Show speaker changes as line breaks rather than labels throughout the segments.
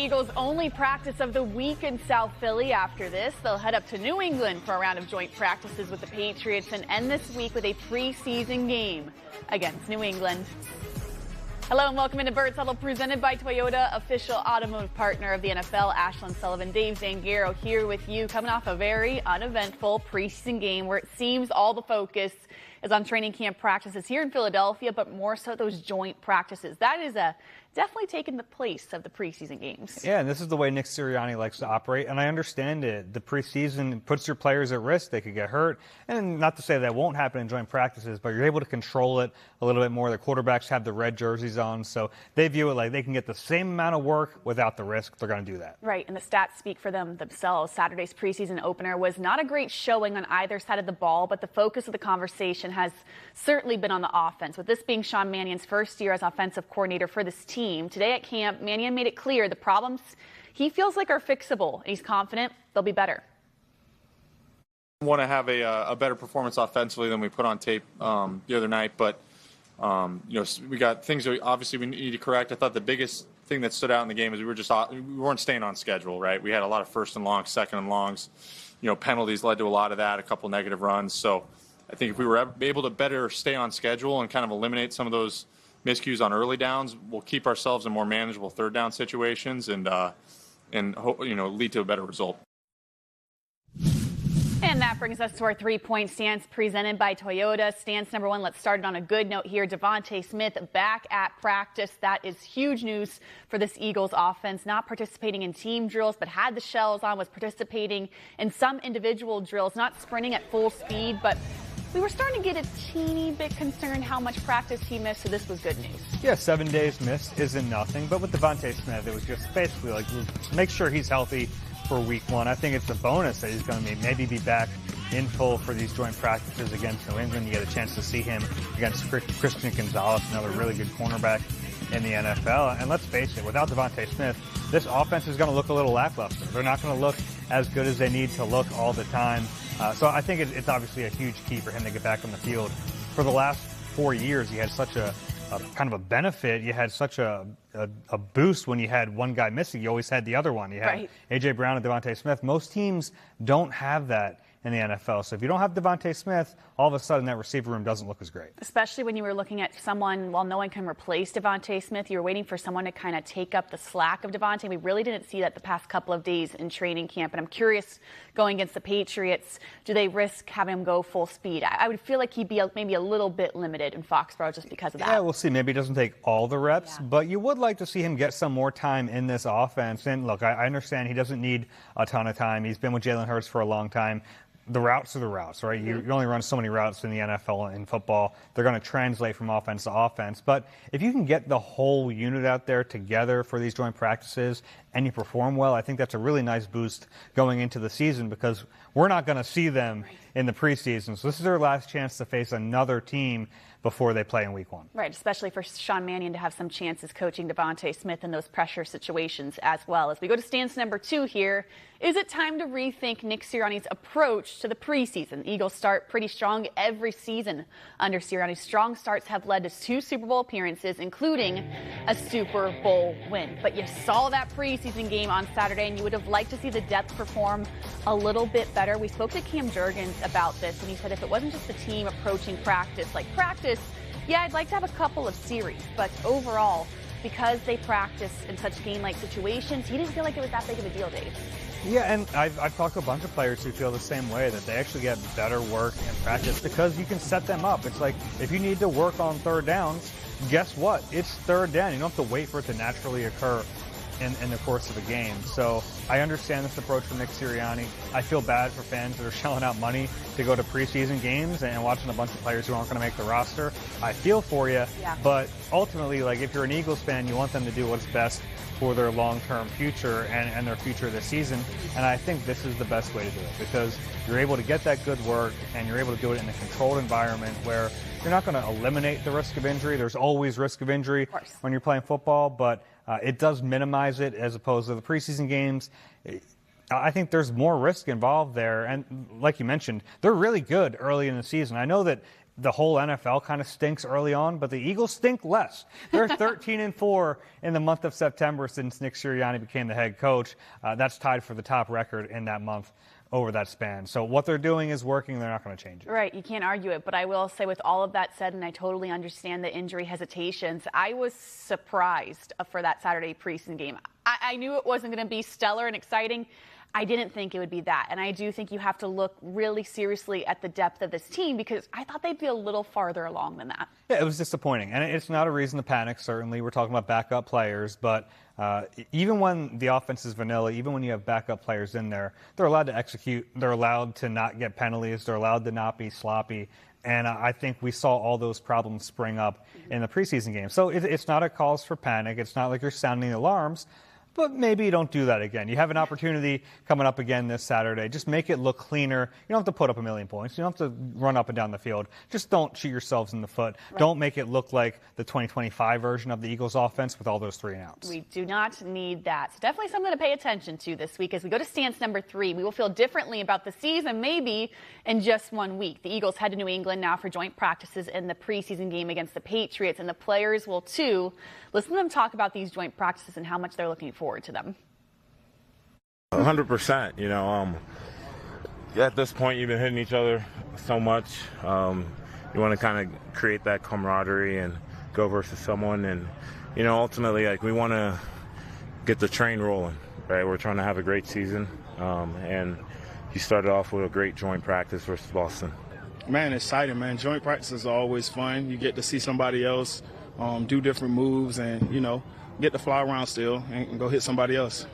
Eagles' only practice of the week in South Philly. After this, they'll head up to New England for a round of joint practices with the Patriots and end this week with a preseason game against New England. Hello and welcome into Birds Huddle, presented by Toyota, official automotive partner of the NFL. Ashlyn Sullivan, Dave Zangaro here with you, coming off a very uneventful preseason game where it seems all the focus is on training camp practices here in Philadelphia, but more so those joint practices. That is definitely taken the place of the preseason games.
Yeah, and this is the way Nick Sirianni likes to operate, and I understand it. The preseason puts your players at risk. They could get hurt, and not to say that won't happen in joint practices, but you're able to control it a little bit more. The quarterbacks have the red jerseys on, so they view it like they can get the same amount of work without the risk. They're going to do that.
Right, and the stats speak for themselves. Saturday's preseason opener was not a great showing on either side of the ball, but the focus of the conversation has certainly been on the offense, with this being Sean Mannion's first year as offensive coordinator for this team. Today at camp, Mannion made it clear the problems he feels like are fixable, and he's confident they'll be better.
We want to have a better performance offensively than we put on tape the other night, but we got things that obviously we need to correct. I thought the biggest thing that stood out in the game is we weren't staying on schedule, right? We had a lot of first and longs, second and longs. Penalties led to a lot of that, a couple negative runs. So I think if we were able to better stay on schedule and kind of eliminate some of those miscues on early downs, we'll keep ourselves in more manageable third down situations and lead to a better result.
And that brings us to our three-point stance presented by Toyota. Stance number one, let's start it on a good note here. Devontae Smith back at practice. That is huge news for this Eagles offense. Not participating in team drills, but had the shells on, was participating in some individual drills, not sprinting at full speed, but we were starting to get a teeny bit concerned how much practice he missed, so this was good news.
Yeah, 7 days missed isn't nothing, but with Devontae Smith, it was just basically like, make sure he's healthy for week one. I think it's a bonus that he's going to maybe be back in full for these joint practices against New England. You get a chance to see him against Christian Gonzalez, another really good cornerback in the NFL. And let's face it, without Devontae Smith, this offense is going to look a little lackluster. They're not going to look as good as they need to look all the time. So I think it's obviously a huge key for him to get back on the field. For the last 4 years, he had such a kind of a benefit. You had such a boost when you had one guy missing. You always had the other one. You had A.J. Brown and Devontae Smith. Most teams don't have that in the NFL. So if you don't have Devontae Smith, all of a sudden that receiver room doesn't look as great.
Especially when you were looking at someone, while no one can replace Devontae Smith, you were waiting for someone to kind of take up the slack of Devontae. We really didn't see that the past couple of days in training camp. And I'm curious, going against the Patriots, do they risk having him go full speed? I would feel like he'd be maybe a little bit limited in Foxborough just because of that.
Yeah, we'll see. Maybe he doesn't take all the reps, but you would like to see him get some more time in this offense. And look, I understand he doesn't need a ton of time. He's been with Jalen Hurts for a long time. The routes are the routes, right? You only run so many routes in the NFL and football. They're going to translate from offense to offense. But if you can get the whole unit out there together for these joint practices and you perform well, I think that's a really nice boost going into the season, because we're not going to see them in the preseason. So this is their last chance to face another team before they play in week one.
Right, especially for Sean Mannion to have some chances coaching Devontae Smith in those pressure situations as well. As we go to stance number two here, is it time to rethink Nick Sirianni's approach to the preseason? The Eagles start pretty strong every season under Sirianni. Strong starts have led to 2 Super Bowl appearances, including a Super Bowl win. But you saw that preseason game on Saturday, and you would have liked to see the depth perform a little bit better. We spoke to Cam Jurgens about this, and he said if it wasn't just the team approaching practice like practice, yeah, I'd like to have a couple of series, but overall, because they practice in such game-like situations, he didn't feel like it was that big of a deal, Dave.
Yeah, and I've talked to a bunch of players who feel the same way, that they actually get better work in practice because you can set them up. It's like, if you need to work on third downs, guess what? It's third down. You don't have to wait for it to naturally occur in the course of a game. So I understand this approach from Nick Sirianni. I feel bad for fans that are shelling out money to go to preseason games and watching a bunch of players who aren't going to make the roster. I feel for you, but ultimately, like, if you're an Eagles fan, you want them to do what's best for their long-term future and their future this season. And I think this is the best way to do it, because you're able to get that good work and you're able to do it in a controlled environment where you're not going to eliminate the risk of injury. There's always risk of injury when you're playing football, but it does minimize it as opposed to the preseason games. I think there's more risk involved there. And like you mentioned, they're really good early in the season. I know that the whole NFL kind of stinks early on, but the Eagles stink less. They're 13-4 in the month of September since Nick Sirianni became the head coach. That's tied for the top record in that month over that span. So what they're doing is working. They're not going to change it.
Right. You can't argue it. But I will say, with all of that said, and I totally understand the injury hesitations, I was surprised for that Saturday preseason game. I knew it wasn't going to be stellar and exciting. I didn't think it would be that. And I do think you have to look really seriously at the depth of this team, because I thought they'd be a little farther along than that.
Yeah, it was disappointing. And it's not a reason to panic, certainly. We're talking about backup players. But even when the offense is vanilla, even when you have backup players in there, they're allowed to execute. They're allowed to not get penalties. They're allowed to not be sloppy. And I think we saw all those problems spring up in the preseason game. So it's not a cause for panic. It's not like you're sounding the alarms. But maybe you don't do that again. You have an opportunity coming up again this Saturday. Just make it look cleaner. You don't have to put up a million points. You don't have to run up and down the field. Just don't shoot yourselves in the foot. Right. Don't make it look like the 2025 version of the Eagles offense with all those 3-and-outs.
We do not need that. So definitely something to pay attention to this week as we go to stance number 3. We will feel differently about the season maybe in just 1 week. The Eagles head to New England now for joint practices in the preseason game against the Patriots, and the players will too. Listen to them talk about these joint practices and how much they're looking forward to them.
100%. You know, at this point, you've been hitting each other so much. You want to kind of create that camaraderie and go versus someone, and you know, ultimately, like, we want to get the train rolling. Right, we're trying to have a great season, and you started off with a great joint practice versus Boston.
Man, exciting, man. Joint practices are always fun. You get to see somebody else do different moves, and you know, get to fly around still and go hit somebody else.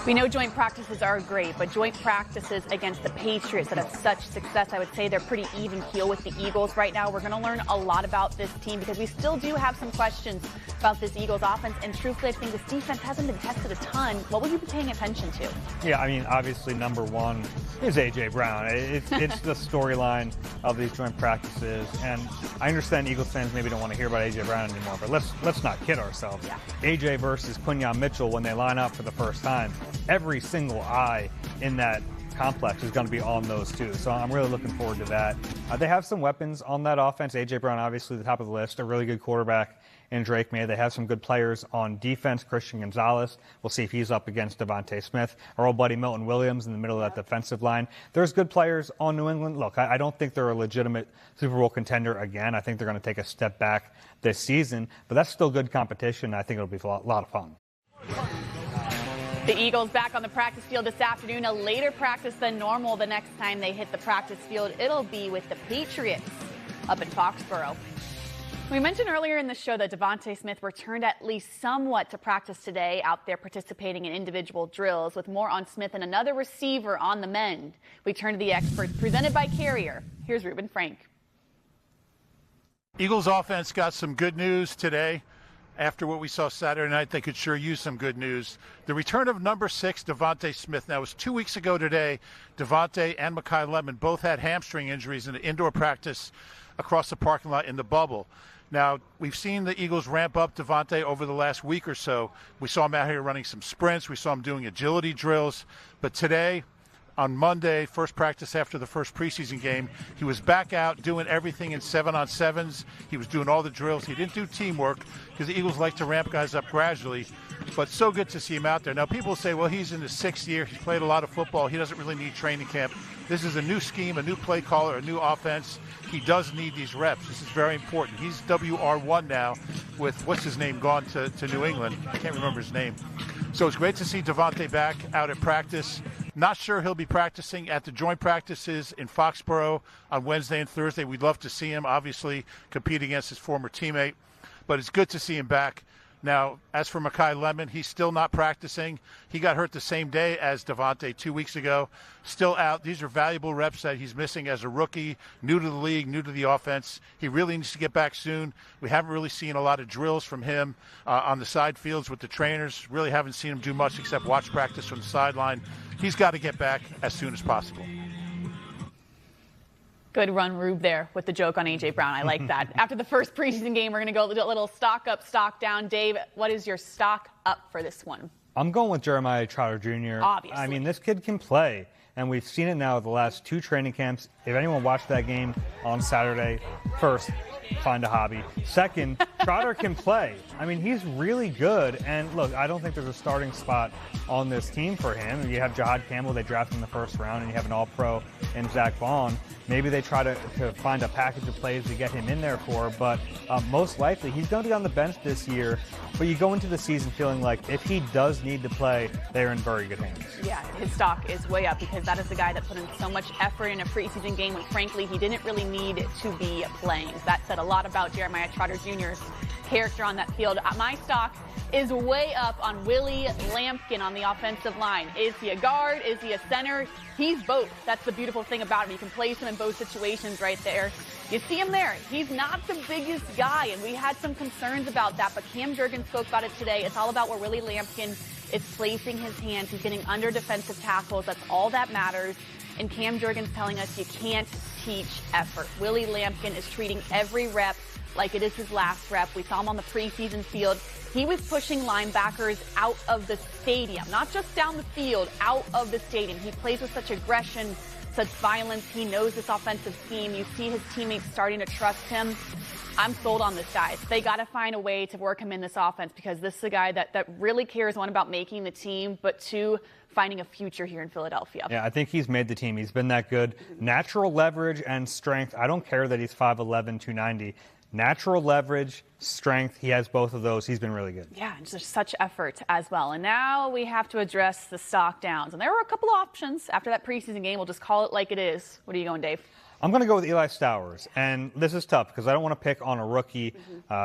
We know joint practices are great, but joint practices against the Patriots that have such success, I would say they're pretty even keel with the Eagles right now. We're going to learn a lot about this team because we still do have some questions about this Eagles offense. And truthfully, I think this defense hasn't been tested a ton. What will you be paying attention to? Yeah,
I mean, obviously, number one is A.J. Brown. It's the storyline of these joint practices. And I understand Eagles fans maybe don't want to hear about A.J. Brown anymore, but let's not kid ourselves. Yeah. A.J. versus Quinyon Mitchell, when they line up for the first time, every single eye in that complex is going to be on those two. So I'm really looking forward to that. They have some weapons on that offense. A.J. Brown, obviously, the top of the list, a really good quarterback in Drake May. They have some good players on defense. Christian Gonzalez, we'll see if he's up against Devontae Smith. Our old buddy Milton Williams in the middle of that defensive line. There's good players on New England. Look, I don't think they're a legitimate Super Bowl contender again. I think they're going to take a step back this season, but that's still good competition. I think it'll be a lot of fun.
The Eagles back on the practice field this afternoon, a later practice than normal. The next time they hit the practice field, it'll be with the Patriots up in Foxborough. We mentioned earlier in the show that Devontae Smith returned at least somewhat to practice today, out there participating in individual drills. With more on Smith and another receiver on the mend, we turn to the experts presented by Carrier. Here's Reuben Frank.
Eagles offense got some good news today. After what we saw Saturday night, they could sure use some good news. The return of number 6, Devontae Smith. Now, it was 2 weeks ago today. Devontae and Mekhi Lemon both had hamstring injuries in the indoor practice across the parking lot in the bubble. Now, we've seen the Eagles ramp up Devontae over the last week or so. We saw him out here running some sprints. We saw him doing agility drills. But today, on Monday, first practice after the first preseason game, he was back out doing everything in 7-on-7s. He was doing all the drills. He didn't do teamwork because the Eagles like to ramp guys up gradually. But so good to see him out there. Now, people say, well, he's in his 6th year. He's played a lot of football. He doesn't really need training camp. This is a new scheme, a new play caller, a new offense. He does need these reps. This is very important. He's WR1 now with, what's his name, gone to New England. I can't remember his name. So it's great to see Devontae back out at practice. Not sure he'll be practicing at the joint practices in Foxborough on Wednesday and Thursday. We'd love to see him, obviously, compete against his former teammate. But it's good to see him back. Now, as for Mekhi Lemon, he's still not practicing. He got hurt the same day as Devontae 2 weeks ago. Still out. These are valuable reps that he's missing as a rookie, new to the league, new to the offense. He really needs to get back soon. We haven't really seen a lot of drills from him on the side fields with the trainers. Really haven't seen him do much except watch practice from the sideline. He's got to get back as soon as possible.
Good run, Rube, there with the joke on A.J. Brown. I like that. After the first preseason game, we're going to go a little stock up, stock down. Dave, what is your stock up for this one?
I'm going with Jeremiah Trotter Jr.
Obviously.
I mean, this kid can play, and we've seen it now the last 2 training camps. If anyone watched that game on Saturday, first, find a hobby. Second, Trotter can play. I mean, he's really good. And look, I don't think there's a starting spot on this team for him. You have Jahad Campbell, they drafted in the first round, and you have an all-pro in Zach Vaughn. Maybe they try to find a package of plays to get him in there for, but most likely he's going to be on the bench this year. But you go into the season feeling like if he does need to play, they're in very good hands.
Yeah, his stock is way up because that is the guy that put in so much effort in a preseason game when, frankly, he didn't really need to be playing. That said a lot about Jeremiah Trotter Jr.'s character on that field. My stock is way up on Willie Lampkin on the offensive line. Is he a guard? Is he a center? He's both. That's the beautiful thing about him. You can place him in both situations right there. You see him there. He's not the biggest guy, and we had some concerns about that, but Cam Jurgens spoke about it today. It's all about where Willie Lampkin is placing his hands. He's getting under defensive tackles. That's all that matters. And Cam Jurgens telling us you can't teach effort. Willie Lampkin is treating every rep like it is his last rep. We saw him on the preseason field. He was pushing linebackers out of the stadium, not just down the field, out of the stadium. He plays with such aggression, such violence. He knows this offensive scheme. You see his teammates starting to trust him. I'm sold on this guy. They got to find a way to work him in this offense because this is a guy that really cares, one, about making the team, but two, finding a future here in Philadelphia.
Yeah, I think he's made the team. He's been that good. Natural leverage and strength. I don't care that he's 5'11", 290. Natural leverage, strength, he has both of those. He's been really good.
Yeah, and just such effort as well. And now we have to address the stock downs. And there were a couple options after that preseason game. We'll just call it like it is. What are you going, Dave?
I'm going to go with Eli Stowers. And this is tough because I don't want to pick on a rookie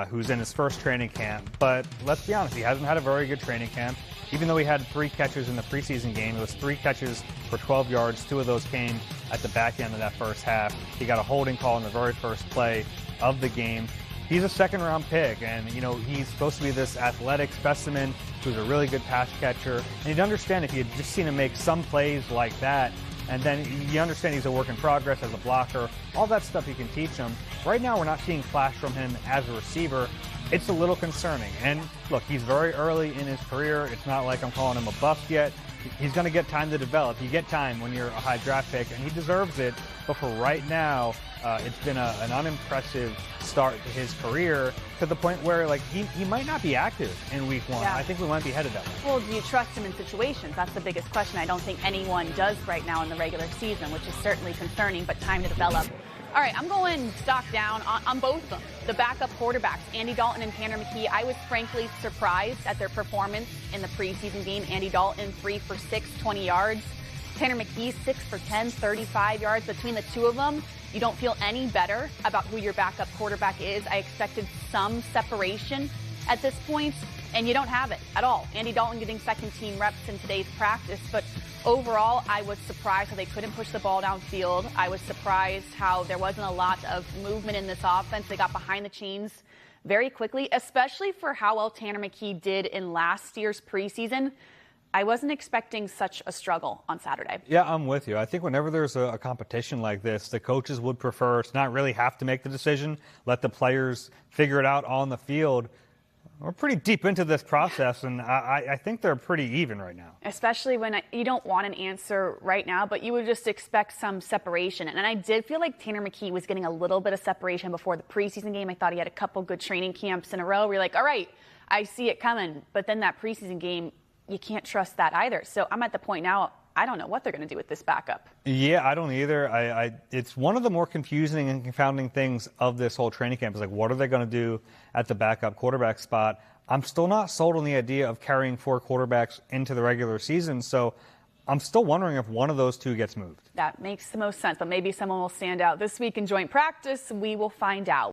who's in his first training camp. But let's be honest, he hasn't had a very good training camp. Even though he had 3 catches in the preseason game, it was 3 catches for 12 yards. 2 of those came at the back end of that first half. He got a holding call in the very first play of the game. He's a second-round pick, and, you know, he's supposed to be this athletic specimen who's a really good pass catcher. And you'd understand if you had just seen him make some plays like that, and then you understand he's a work in progress as a blocker. All that stuff you can teach him. Right now, we're not seeing flash from him as a receiver. It's a little concerning. And, look, he's very early in his career. It's not like I'm calling him a bust yet. He's going to get time to develop. You get time when you're a high draft pick, and he deserves it. But for right now, it's been an unimpressive start to his career to the point where, like, he might not be active in week 1. Yeah. I think we might be headed that way.
Well, do you trust him in situations? That's the biggest question. I don't think anyone does right now in the regular season, which is certainly concerning, but time to develop. All right, I'm going stock down on both of them. The backup quarterbacks, Andy Dalton and Tanner McKee. I was frankly surprised at their performance in the preseason game. Andy Dalton, 3 for 6, 20 yards. Tanner McKee, 6 for 10, 35 yards. Between the two of them, you don't feel any better about who your backup quarterback is. I expected some separation at this point, and you don't have it at all. Andy Dalton getting second-team reps in today's practice, but overall, I was surprised how they couldn't push the ball downfield. I was surprised how there wasn't a lot of movement in this offense. They got behind the chains very quickly, especially for how well Tanner McKee did in last year's preseason. I wasn't expecting such a struggle on Saturday.
Yeah, I'm with you. I think whenever there's a competition like this, the coaches would prefer to not really have to make the decision, let the players figure it out on the field. We're pretty deep into this process, and I think they're pretty even right now.
Especially when you don't want an answer right now, but you would just expect some separation. And I did feel like Tanner McKee was getting a little bit of separation before the preseason game. I thought he had a couple good training camps in a row. We're like, all right, I see it coming. But then that preseason game, you can't trust that either. So I'm at the point now, I don't know what they're going to do with this backup.
Yeah, I don't either. It's one of the more confusing and confounding things of this whole training camp is like, what are they going to do at the backup quarterback spot? I'm still not sold on the idea of carrying 4 quarterbacks into the regular season. So I'm still wondering if one of those 2 gets moved.
That makes the most sense, but maybe someone will stand out this week in joint practice. We will find out.